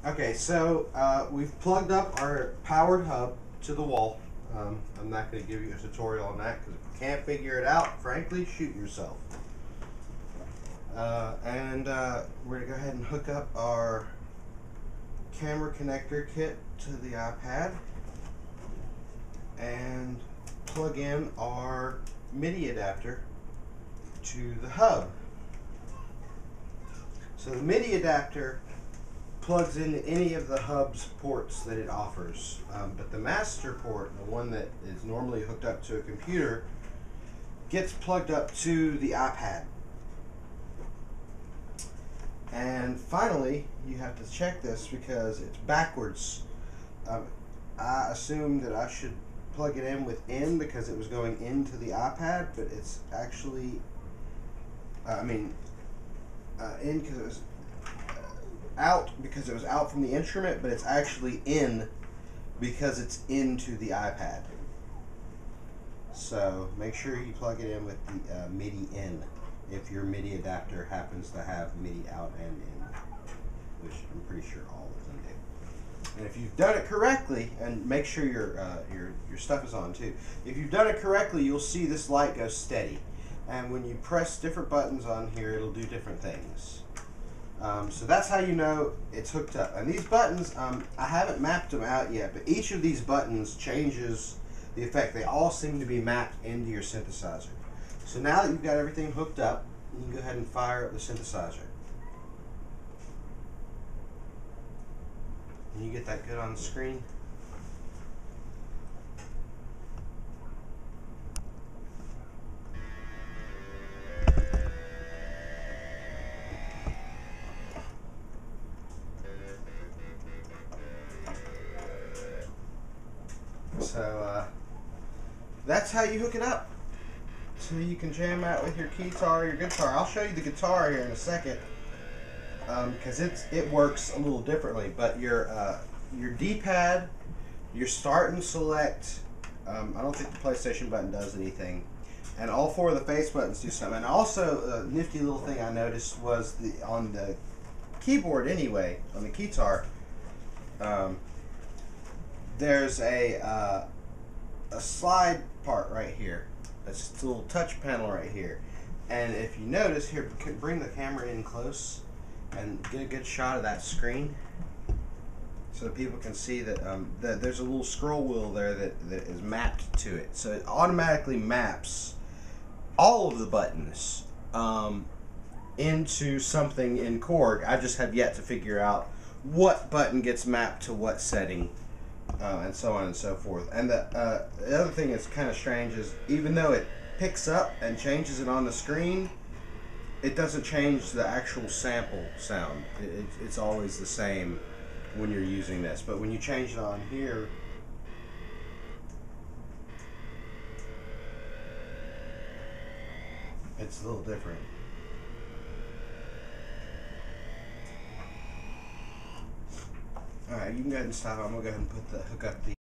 Okay, so we've plugged up our powered hub to the wall. I'm not going to give you a tutorial on that because if you can't figure it out, frankly, shoot yourself. We're going to go ahead and hook up our camera connector kit to the iPad and plug in our MIDI adapter to the hub. So the MIDI adapter plugs into any of the hub's ports that it offers, but the master port, the one that is normally hooked up to a computer, gets plugged up to the iPad. And finally, you have to check this because it's backwards. I assumed that I should plug it in with in because it was going into the iPad, but it's actually, in because it was out because it was out from the instrument, but it's actually in because it's into the iPad. So make sure you plug it in with the MIDI in if your MIDI adapter happens to have MIDI out and in, which I'm pretty sure all of them do. And if you've done it correctly, and make sure your stuff is on too. If you've done it correctly, you'll see this light go steady. And when you press different buttons on here, it'll do different things. So that's how you know it's hooked up. And these buttons, I haven't mapped them out yet, but each of these buttons changes the effect. They all seem to be mapped into your synthesizer. So now that you've got everything hooked up, you can go ahead and fire up the synthesizer. Can you get that good on the screen? So that's how you hook it up. So you can jam out with your Keytar or your guitar. I'll show you the guitar here in a second because it works a little differently. But your D-pad, your start and select. I don't think the PlayStation button does anything, and all four of the face buttons do something. And also, a nifty little thing I noticed was on the keyboard anyway, on the Keytar. There's a slide part right here. That's just a little touch panel right here. And if you notice here, bring the camera in close and get a good shot of that screen so that people can see that, that there's a little scroll wheel there that is mapped to it. So it automatically maps all of the buttons into something in Korg. I just have yet to figure out what button gets mapped to what setting. And so on and so forth. And the other thing that's kind of strange is even though it picks up and changes it on the screen, it doesn't change the actual sample sound. It's always the same when you're using this. But when you change it on here, it's a little different. Alright, you can go ahead and stop. I'm going to go ahead and hook up the